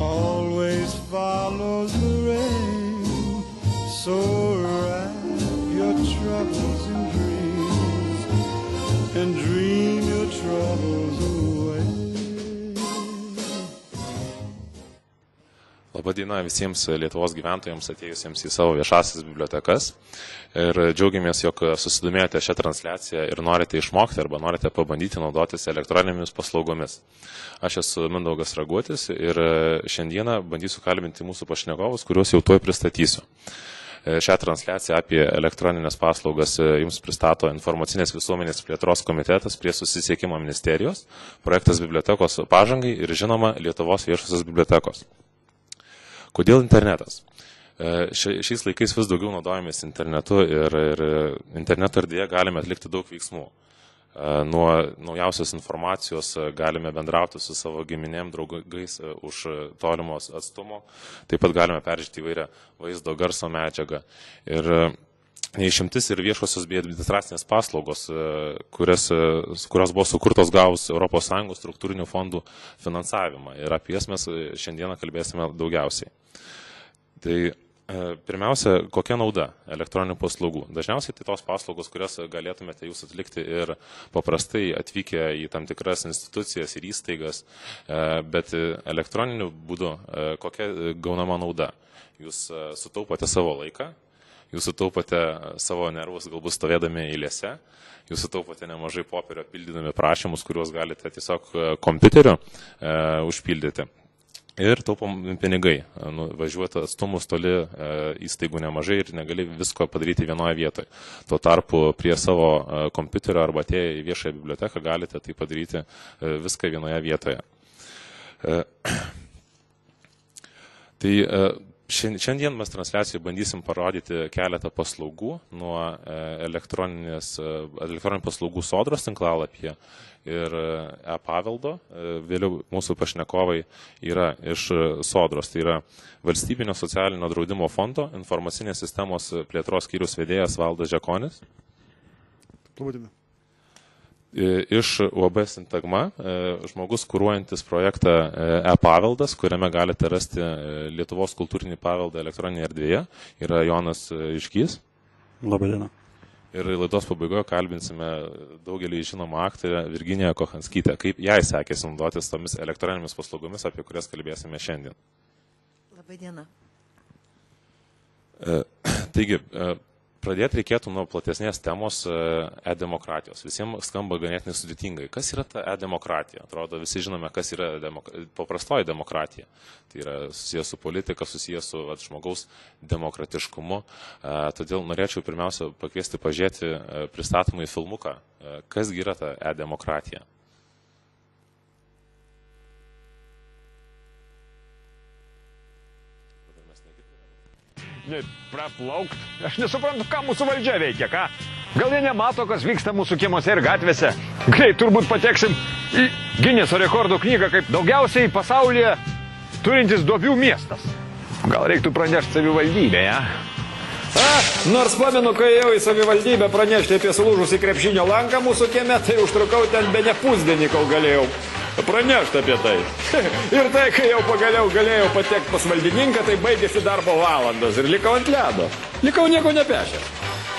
always follows the rain. So wrap your troubles in dreams and dream your troubles away. Labadiena visiems Lietuvos gyventojams atėjusiems į savo viešasis bibliotekas. Ir džiaugiamės, jog susidomėjote šią transliaciją ir norite išmokti arba norite pabandyti naudotis elektroninėmis paslaugomis. Aš esu Mindaugas Raguotis ir šiandieną bandysiu kalbinti mūsų pašnekovus, kuriuos jau tuoj pristatysiu. Šią transliaciją apie elektroninės paslaugas jums pristato Informacinės visuomenės plėtros komitetas prie Susisiekimo ministerijos, projektas Bibliotekos pažangai ir žinoma Lietuvos viešosios bibliotekos. Kodėl internetas? Šiais laikais vis daugiau naudojamės internetu ir interneto erdvėje galime atlikti daug veiksmų. Nuo naujausios informacijos galime bendrauti su savo giminėm, draugais už tolimos atstumo. Taip pat galime peržiūrėti įvairią vaizdo garso medžiagą. Ir neišimtis ir viešosios bei administracinės paslaugos, kurios buvo sukurtos gavus ES struktūrinių fondų finansavimą. Ir apie jas mes šiandieną kalbėsime daugiausiai. Tai pirmiausia, kokia nauda elektroninių paslaugų? Dažniausiai tai tos paslaugos, kurias galėtumėte jūs atlikti ir paprastai atvykę į tam tikras institucijas ir įstaigas, bet elektroniniu būdu kokia gaunama nauda? Jūs sutaupote savo laiką, jūs sutaupote savo nervus galbūt stovėdami eilėse, jūs sutaupote nemažai popierio pildydami prašymus, kuriuos galite tiesiog kompiuteriu užpildyti. Ir taupom pinigai. Važiuoti atstumus toli įstaigų nemažai ir negali visko padaryti vienoje vietoje. Tuo tarpu prie savo kompiuterio arba atėję į viešąją biblioteką galite tai padaryti viską vienoje vietoje. Tai šiandien mes transliacijoje bandysim parodyti keletą paslaugų nuo elektroninių paslaugų Sodros tinklalapyje ir e-paveldo. Vėliau mūsų pašnekovai yra iš Sodros, tai yra Valstybinio socialinio draudimo fondo informacinės sistemos plėtros skyriaus vedėjas Valdas Žekonis. Labadiena. Iš UAB Sintagma, žmogus kuruojantis projektą e-paveldas, kuriame galite rasti Lietuvos kultūrinį paveldą elektroninėje erdvėje, yra Jonas Iškys. Labadiena. Ir laidos pabaigoje kalbinsime daugelį žinomą aktorę Virginiją Kochanskytę, kaip jai sekėsi naudotis tomis elektroninėmis paslaugomis, apie kurias kalbėsime šiandien. Labadiena. Taigi, pradėti reikėtų nuo platesnės temos e-demokratijos. Visiems skamba ganėtinai sudėtingai. Kas yra ta e-demokratija? Atrodo, visi žinome, kas yra paprastoji demokratija. Tai yra susijęs su politika, susijęs su žmogaus demokratiškumu. Todėl norėčiau pirmiausia pakviesti pažiūrėti pristatomą į filmuką. Kasgi yra ta e-demokratija? Praplaukt. Aš nesuprantu, ką mūsų valdžia veikia, ką? Gal jie nemato, kas vyksta mūsų kiemuose ir gatvėse? Greit turbūt pateksim į Gineso rekordų knygą kaip daugiausiai pasaulyje turintis duobių miestas. Gal reiktų pranešti savivaldybę, ja? Nors pamenu, kai ėjau į savivaldybę pranešti apie sulūžusį krepšinio lanką mūsų kieme, tai užtrukau ten be ne pusdienį, kol galėjau pranešti apie tai. Ir tai, kai jau pagaliau galėjau patekti pas valdininką, tai baigėsi darbo valandos ir likau ant ledo. Likau nieko nepešęs.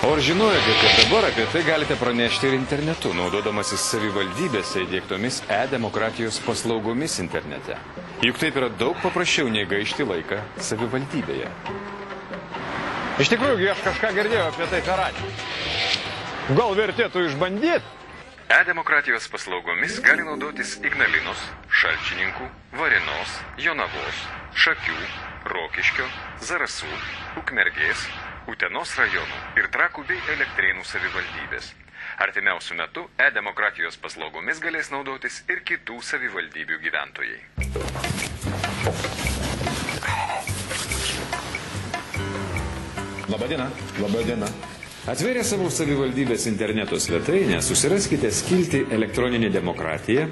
O ar žinojote, kad dabar apie tai galite pranešti ir internetu, naudodamasis savivaldybėse įdiegtomis e-demokratijos paslaugomis internete? Juk taip yra daug paprasčiau nei gaišti laiką savivaldybėje. Iš tikrųjų, aš kažką girdėjau apie tai per radiją. Gal vertėtų išbandyti? E-demokratijos paslaugomis gali naudotis Ignalinos, Šalčininkų, Varėnos, Jonavos, Šakių, Rokiškio, Zarasų, Ukmergės, Utenos rajonų ir Trakų bei Elektrėnų savivaldybės. Artimiausiu metu e-demokratijos paslaugomis galės naudotis ir kitų savivaldybių gyventojai. Labadiena. Labadiena. Atvėrę savo savivaldybės interneto svetainę, susiraskite skiltį Elektroninė demokratija,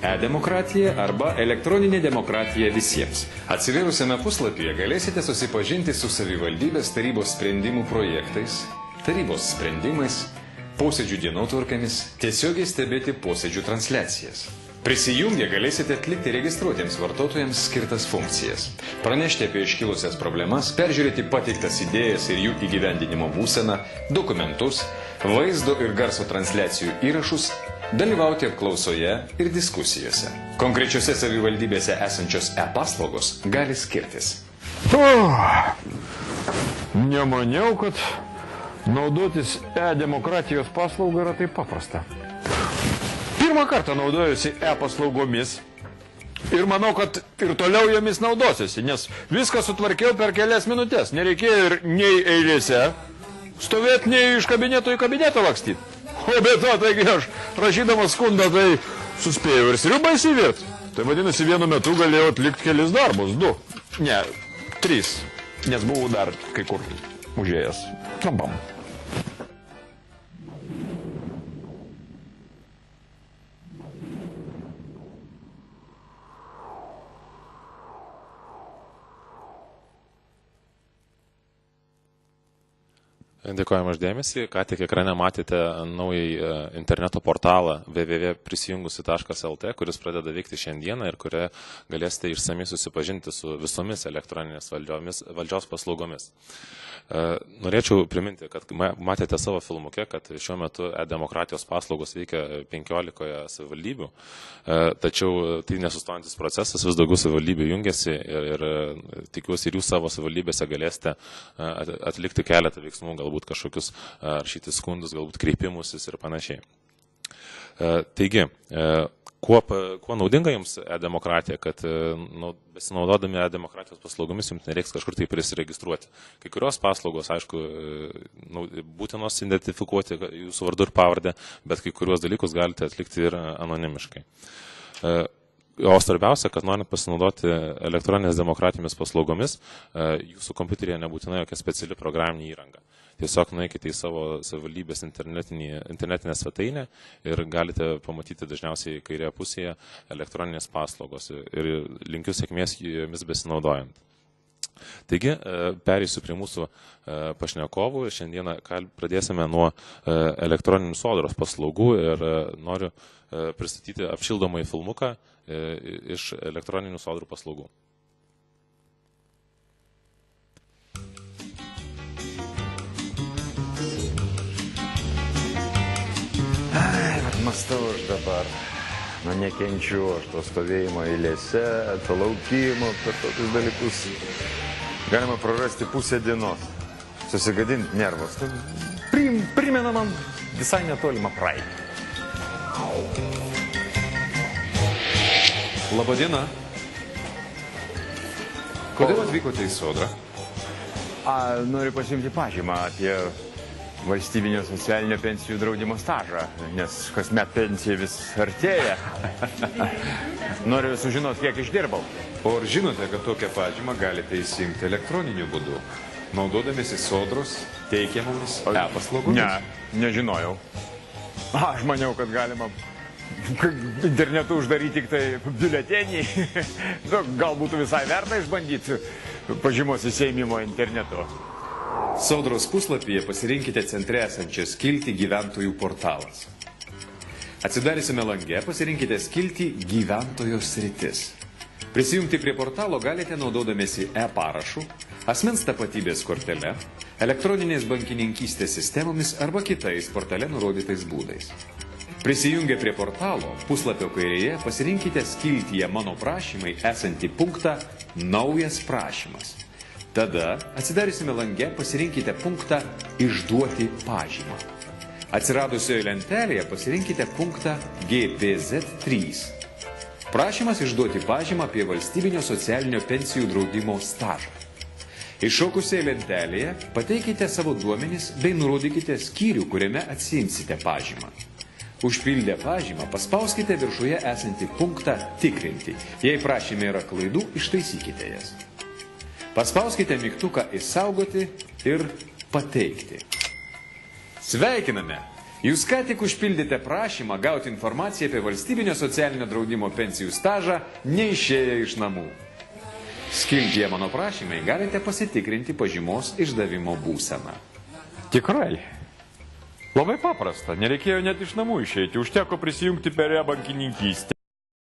e-demokratija arba Elektroninė demokratija visiems. Atsivėrusiame puslapyje galėsite susipažinti su savivaldybės tarybos sprendimų projektais, tarybos sprendimais, posėdžių dienotvarkėmis, tiesiogiai stebėti posėdžių transliacijas. Prisijungę galėsite atlikti registruotiems vartotojams skirtas funkcijas, pranešti apie iškilusias problemas, peržiūrėti pateiktas idėjas ir jų įgyvendinimo būseną, dokumentus, vaizdo ir garso transliacijų įrašus, dalyvauti apklausoje ir diskusijose. Konkrečiose savivaldybėse esančios e-paslaugos gali skirtis. Nemaniau, kad naudotis e-demokratijos paslaugą yra taip paprasta. Pirmą kartą naudojusi e-paslaugomis ir manau, kad ir toliau jomis naudosiuosi, nes viską sutvarkiau per kelias minutės. Nereikėjo ir nei eilėse stovėti, nei iš kabineto į kabinetą lakstyti. O be to, taigi aš rašydamas skundą, tai suspėjau ir sriubą įsivirti. Tai vadinasi, vienu metu galėjau atlikti kelis darbus. 2, ne, 3, nes buvau dar kai kur užėjęs. Trumpam. Dėkojame už dėmesį. Ką tik ekrane matėte naują interneto portalą www.prisijungusi.lt, kuris pradeda veikti šiandieną ir kuria galėsite išsamiai susipažinti su visomis elektroninės valdžios paslaugomis. Norėčiau priminti, kad matėte savo filmuke, kad šiuo metu e-demokratijos paslaugos veikia 15 savivaldybių, tačiau tai nesustojantis procesas, vis daugiau savivaldybių jungiasi ir tikiuosi ir jūs savo savivaldybėse galėsite atlikti keletą veiksmų, galbūt kažkokius rašyti skundus, galbūt kreipimusis ir panašiai. Taigi, kuo naudinga jums e-demokratija, kad besinaudodami e-demokratijos paslaugomis jums nereiks kažkur tai prisiregistruoti. Kai kurios paslaugos, aišku, būtinos identifikuoti jūsų vardu ir pavardę, bet kai kurios dalykus galite atlikti ir anonimiškai. O svarbiausia, kad norint pasinaudoti elektroninės demokratijomis paslaugomis, jūsų kompiuteryje nebūtina jokia speciali programinė įranga. Tiesiog nueikite į savo savivaldybės internetinę svetainę ir galite pamatyti dažniausiai kairėje pusėje elektroninės paslaugos ir linkiu sėkmės jomis besinaudojant. Taigi, pereisiu prie mūsų pašnekovų. Šiandieną pradėsime nuo elektroninių sodros paslaugų ir noriu pristatyti apšildomąjį filmuką iš elektroninių sodrų paslaugų. Mąstau aš dabar, nekenčiu aš to stovėjimo eilėse, to laukimo, per tokius dalykus. Galima prarasti pusę dienos, susigadinti nervus. Primena man visai netolimą praeitį. Labadiena. Kodėl atvykote į sodrą? Noriu pasiimti pažymą apie valstybinio socialinio pensijų draudimo stažą, nes kasmet pensija vis artėja. Noriu sužinoti, kiek išdirbau. O ar žinote, kad tokią pažymą galite įsiimti elektroniniu būdu, naudodamiesi sodros teikiamomis e-paslaugomis? Ne, nežinojau. Aš maniau, kad galima internetu uždaryti tik tai biuletenį. Gal būtų visai verta išbandyti pažymos įsiėmimo internetu. Sodros puslapyje pasirinkite centre esančią skiltį gyventojų portalas. Atsidarysime lange, pasirinkite skiltį gyventojo sritis. Prisijungti prie portalo galite naudodamiesi e-parašu, asmens tapatybės kortele, elektroninės bankininkystės sistemomis arba kitais portale nurodytais būdais. Prisijungę prie portalo, puslapio kairėje pasirinkite skiltyje Mano prašymai esantį punktą Naujas prašymas. Tada atsidarysime lange, pasirinkite punktą Išduoti pažymą. Atsiradusioje lentelėje pasirinkite punktą GPZ3. Prašymas išduoti pažymą apie valstybinio socialinio pensijų draudimo stažą. Iššaukusioje lentelėje pateikite savo duomenis bei nurodykite skyrių, kuriame atsiimsite pažymą. Užpildę pažymą paspauskite viršuje esantį punktą Tikrinti. Jei prašyme yra klaidų, ištaisykite jas. Paspauskite mygtuką Išsaugoti ir Pateikti. Sveikiname! Jūs ką tik užpildėte prašymą gauti informaciją apie valstybinio socialinio draudimo pensijų stažą, neišėję iš namų. Skiltyje Mano prašymai galite pasitikrinti pažymos išdavimo būseną. Tikrai. Labai paprasta. Nereikėjo net iš namų išeiti. Užteko prisijungti per e-bankininkystę.